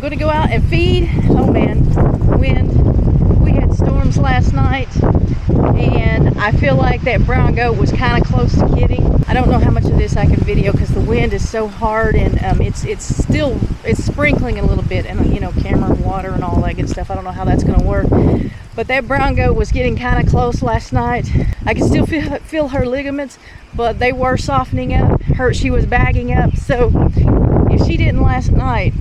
I'm gonna go out and feed. Oh man, wind. We had storms last night, and I feel like that brown goat was kind of close to getting. I don't know how much of this I can video because the wind is so hard, and it's sprinkling a little bit, and you know, camera and water and all that good stuff. I don't know how that's gonna work, but that brown goat was getting kind of close last night. I can still feel her ligaments, but they were softening up. She was bagging up, so if she didn't last night,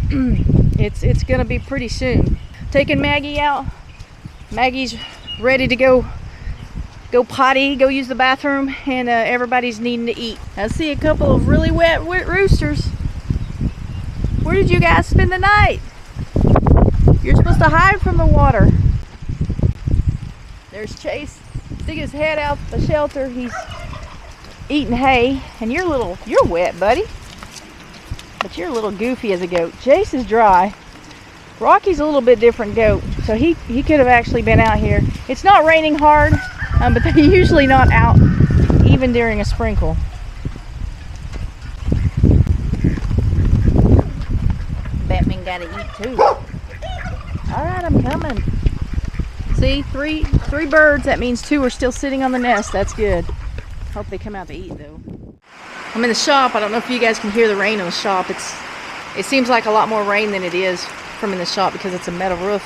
it's gonna be pretty soon. Taking Maggie out. Maggie's ready to go potty, go use the bathroom, and everybody's needing to eat. I see a couple of really wet roosters. Where did you guys spend the night? You're supposed to hide from the water. There's Chase, sticking his head out the shelter. He's eating hay, and you're wet, buddy. But you're a little goofy as a goat. Chase is dry. Rocky's a little bit different goat, so he could have actually been out here. It's not raining hard, but they're usually not out even during a sprinkle. Batman gotta eat too. All right, I'm coming. See, three birds. That means 2 are still sitting on the nest. That's good. Hope they come out to eat though. I'm in the shop. I don't know if you guys can hear the rain in the shop. It seems like a lot more rain than it is from in the shop because it's a metal roof.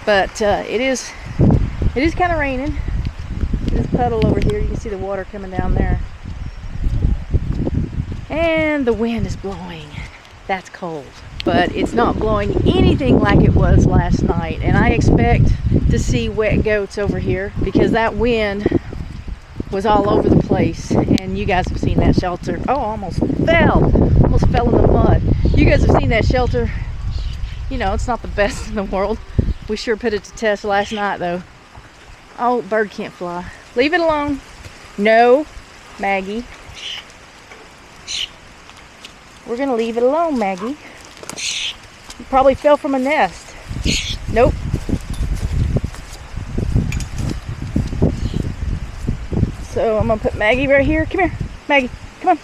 But it is kind of raining. This puddle over here, you can see the water coming down there. And the wind is blowing. That's cold. But it's not blowing anything like it was last night. And I expect to see wet goats over here because that wind was all over the place. And you guys have seen that shelter. Oh, almost fell in the mud. You guys have seen that shelter. You know, it's not the best in the world. We sure put it to test last night though. Oh, bird can't fly. Leave it alone. No, Maggie. We're gonna leave it alone, Maggie. You probably fell from a nest. Nope. So I'm gonna put Maggie right here. Come here, Maggie. Come on.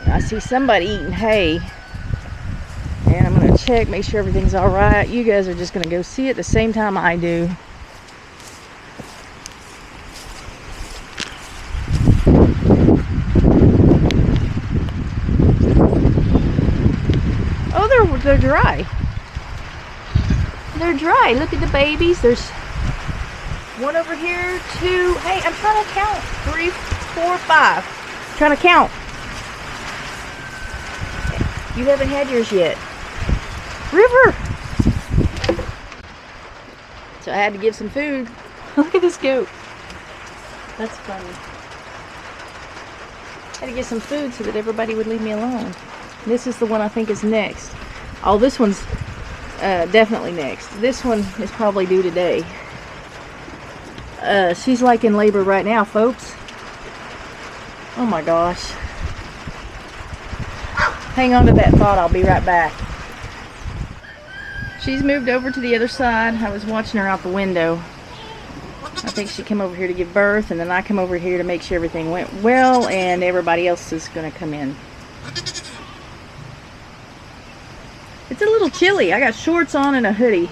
I see somebody eating hay. And I'm gonna check, make sure everything's all right. You guys are just gonna go see it the same time I do. Oh, they're dry. They're dry. Look at the babies. There's one over here, 2. Hey, I'm trying to count. 3, 4, 5. I'm trying to count. You haven't had yours yet. River! So I had to give some food. Look at this goat. That's funny. I had to give some food so that everybody would leave me alone. This is the one I think is next. Oh, this one's definitely next. This one is probably due today. She's like in labor right now, folks. Oh my gosh. Hang on to that thought, I'll be right back. She's moved over to the other side. I was watching her out the window. I think she came over here to give birth, and then I come over here to make sure everything went well, and everybody else is going to come in. It's a little chilly. I got shorts on and a hoodie.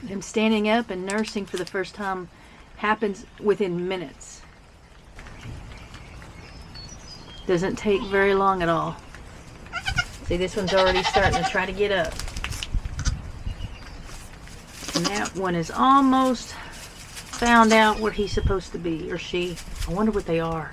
Him standing up and nursing for the first time happens within minutes. Doesn't take very long at all. See, this one's already starting to try to get up. And that one is almost found out where he's supposed to be, or she. I wonder what they are.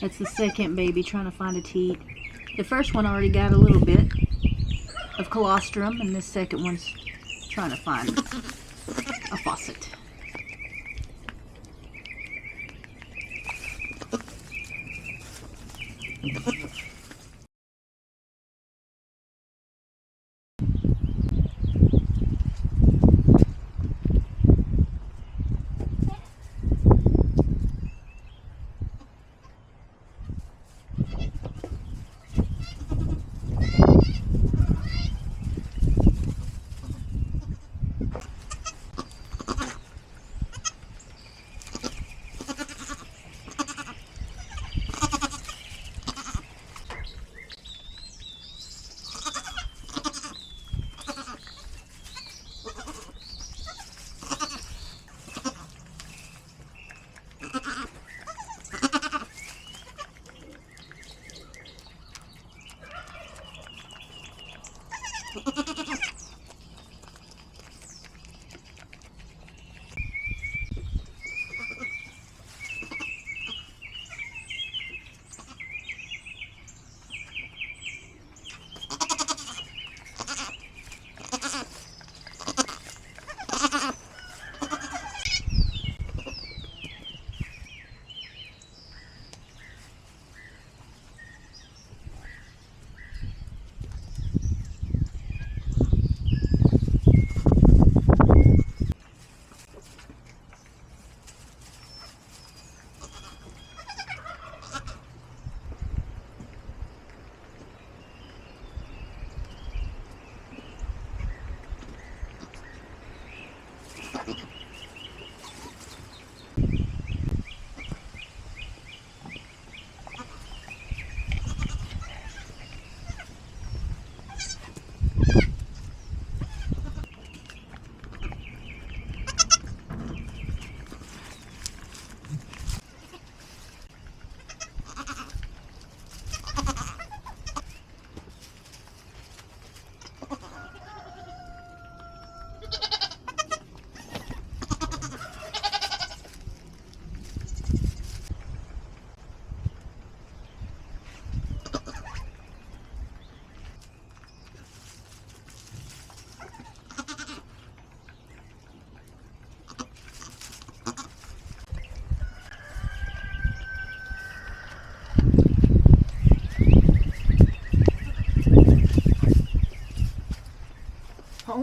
That's the second baby trying to find a teat. The first one already got a little bit of colostrum, and this second one's trying to find a faucet.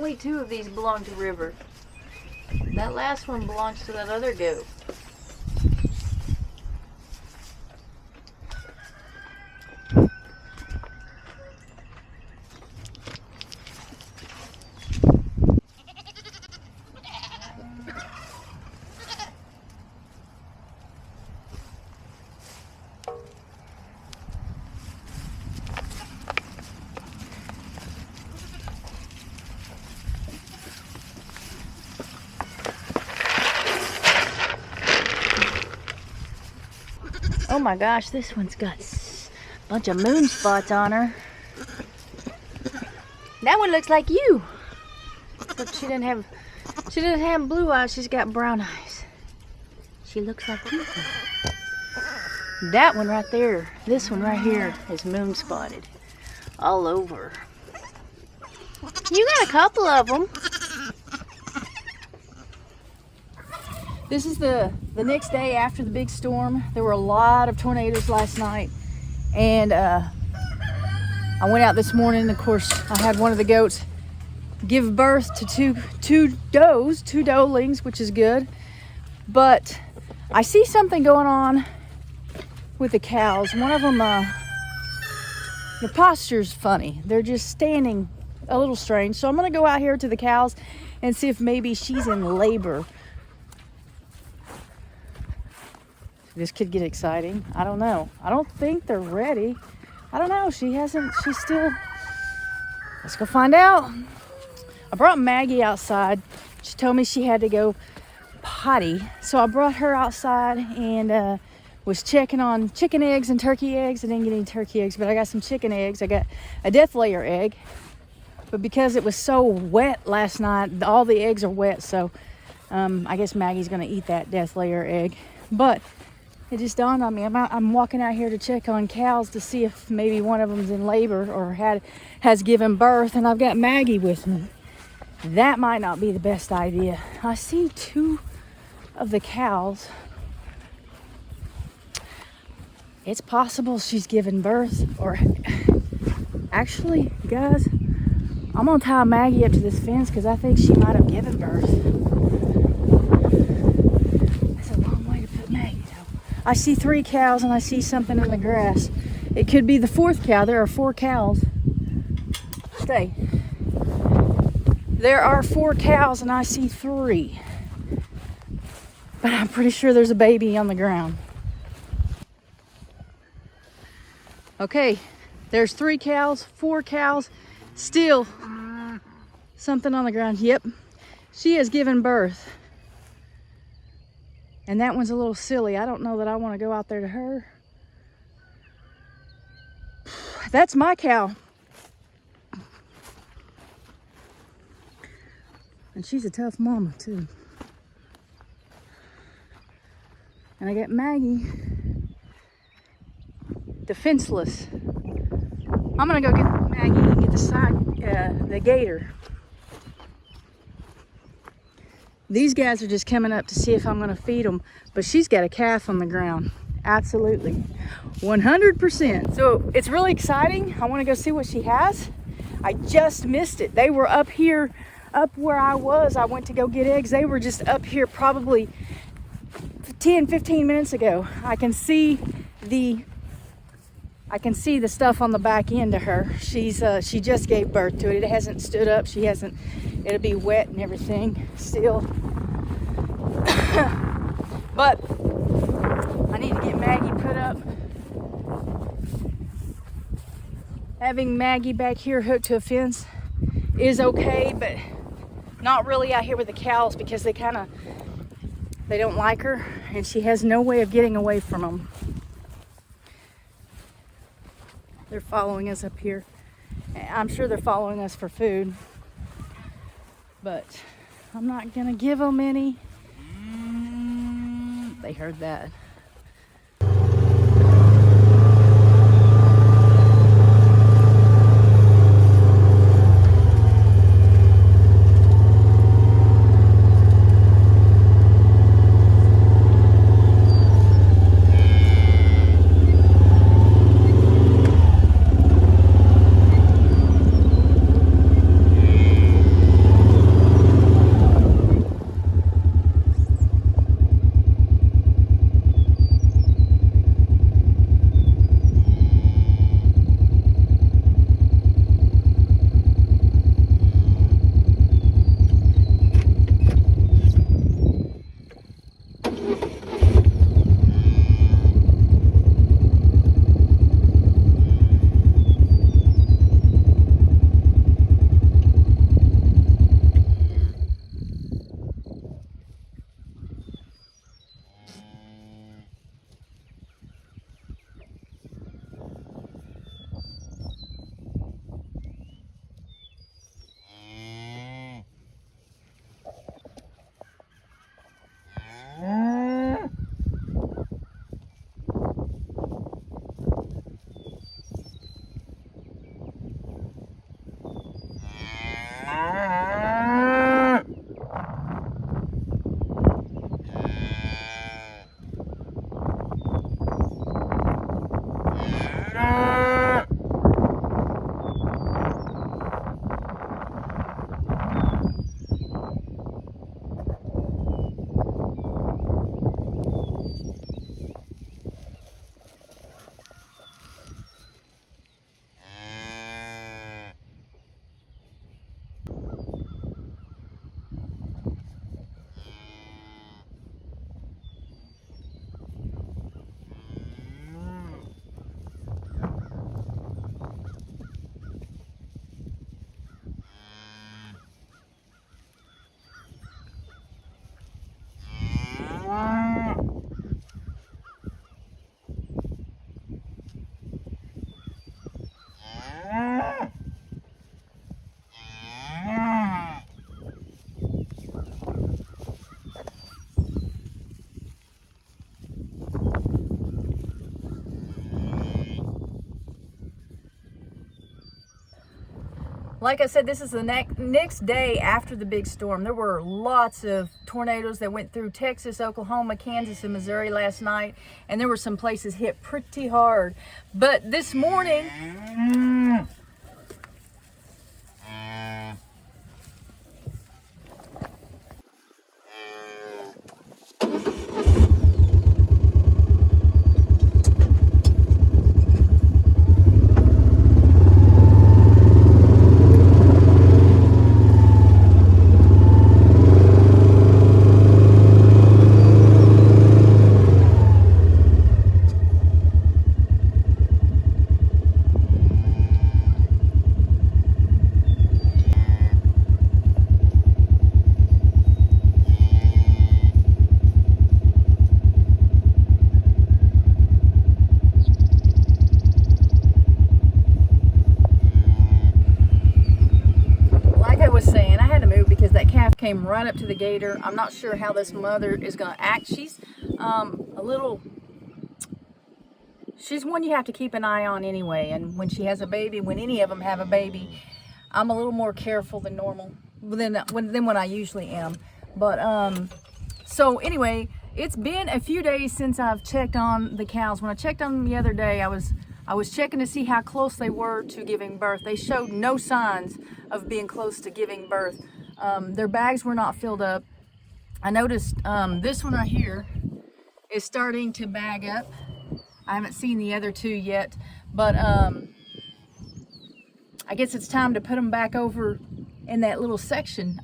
Only 2 of these belong to River. That last one belongs to that other goat. Oh my gosh, this one's got a bunch of moon spots on her. That one looks like you. But she doesn't have blue eyes, she's got brown eyes. She looks like you. That one right there, this one right here is moon spotted all over. You got a couple of them. This is the next day after the big storm. There were a lot of tornadoes last night. And I went out this morning. Of course, I had one of the goats give birth to two doelings, which is good. But I see something going on with the cows. One of them, the posture's funny. They're just standing a little strange. So I'm gonna go out here to the cows and see if maybe she's in labor. This could get exciting. I don't know. I don't think they're ready. I don't know. She's still... Let's go find out. I brought Maggie outside. She told me she had to go potty. So I brought her outside and was checking on chicken eggs and turkey eggs. I didn't get any turkey eggs, but I got some chicken eggs. I got a death layer egg. But because it was so wet last night, all the eggs are wet. So I guess Maggie's going to eat that death layer egg. But... it just dawned on me. I'm walking out here to check on cows to see if maybe one of them's in labor or has given birth, and I've got Maggie with me. That might not be the best idea. I see 2 of the cows. It's possible she's given birth, or actually, guys, I'm gonna tie Maggie up to this fence because I think she might have given birth. I see 3 cows and I see something in the grass. It could be the 4th cow. There are 4 cows. Stay. There are 4 cows and I see 3. But I'm pretty sure there's a baby on the ground. Okay, there's 3 cows, 4 cows, still something on the ground. Yep, she has given birth. And that one's a little silly. I don't know that I want to go out there to her. That's my cow. And she's a tough mama too. And I got Maggie, defenseless. I'm gonna go get Maggie and get the gator. These guys are just coming up to see if I'm gonna feed them, but she's got a calf on the ground. Absolutely, 100%. So it's really exciting. I wanna go see what she has. I just missed it. They were up here, up where I was. I went to go get eggs. They were just up here probably 10, 15 minutes ago. I can see the stuff on the back end of her. She just gave birth to it. It hasn't stood up. It'll be wet and everything still. But I need to get Maggie put up. Having Maggie back here hooked to a fence is okay, but not really out here with the cows because they don't like her and she has no way of getting away from them. They're following us up here. I'm sure they're following us for food, but I'm not gonna give them any. They heard that. Like I said, this is the next day after the big storm. There were lots of tornadoes that went through Texas, Oklahoma, Kansas, and Missouri last night, and there were some places hit pretty hard. But this morning, came right up to the gator. I'm not sure how this mother is going to act. She's she's one you have to keep an eye on anyway. And when she has a baby, when any of them have a baby, I'm a little more careful than normal, than when I usually am. But so anyway, it's been a few days since I've checked on the cows. When I checked on them the other day, I was checking to see how close they were to giving birth. They showed no signs of being close to giving birth. Their bags were not filled up. I noticed this one right here is starting to bag up. I haven't seen the other two yet, but I guess it's time to put them back over in that little section.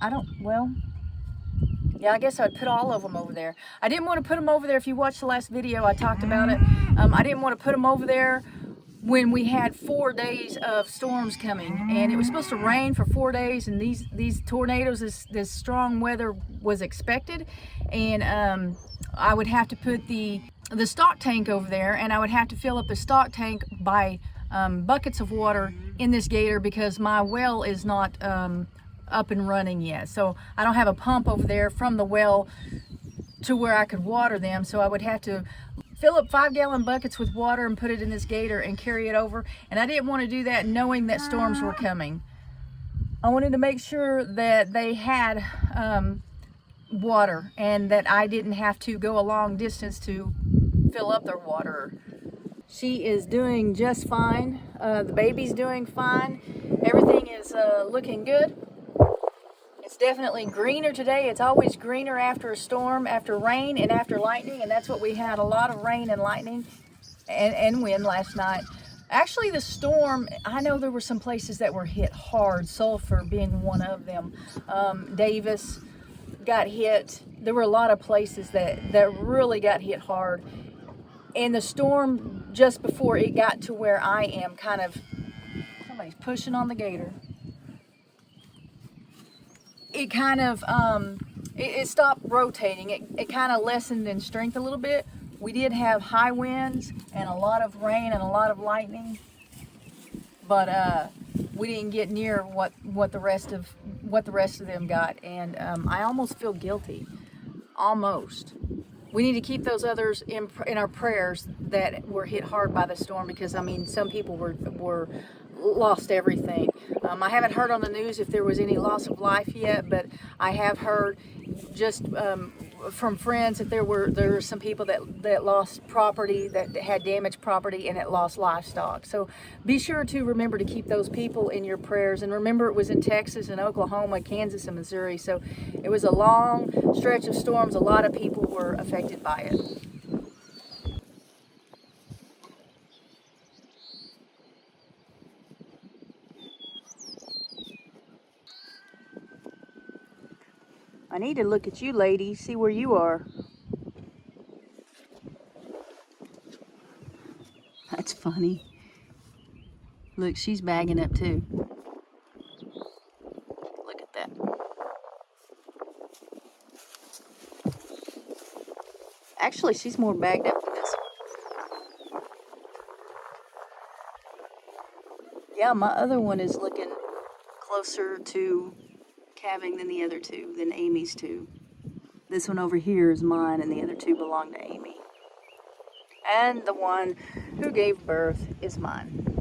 Yeah, I guess I'd put all of them over there. I didn't want to put them over there. If you watched the last video, I talked about it. I didn't want to put them over there when we had 4 days of storms coming, and it was supposed to rain for 4 days, and these tornadoes, this strong weather was expected, and I would have to put the stock tank over there, and I would have to fill up the stock tank by buckets of water in this gator because my well is not up and running yet. So I don't have a pump over there from the well to where I could water them, so I would have to fill up 5-gallon buckets with water and put it in this gator and carry it over. And I didn't want to do that knowing that storms were coming. I wanted to make sure that they had water and that I didn't have to go a long distance to fill up their water. She is doing just fine. The baby's doing fine. Everything is looking good. It's definitely greener today. It's always greener after a storm, after rain, and after lightning, and that's what we had, a lot of rain and lightning and wind last night. Actually, the storm, I know there were some places that were hit hard, Sulphur being one of them. Davis got hit. There were a lot of places that really got hit hard. And the storm, just before it got to where I am, somebody's pushing on the gator. It kind of, it stopped rotating. It kind of lessened in strength a little bit. We did have high winds and a lot of rain and a lot of lightning, but we didn't get near what the rest of them got. And I almost feel guilty, almost. We need to keep those others in our prayers that were hit hard by the storm, because I mean, some people were lost everything. I haven't heard on the news if there was any loss of life yet, but I have heard just from friends that there were some people that lost property, that had damaged property, and it lost livestock. So be sure to remember to keep those people in your prayers, and remember it was in Texas and Oklahoma, Kansas and Missouri, so it was a long stretch of storms. A lot of people were affected by it. I need to look at you, lady, see where you are. That's funny. Look, she's bagging up too. Look at that. Actually, she's more bagged up than this one. Yeah, my other one is looking closer to calving than the other two, than Amy's two. This one over here is mine, and the other two belong to Amy. And the one who gave birth is mine.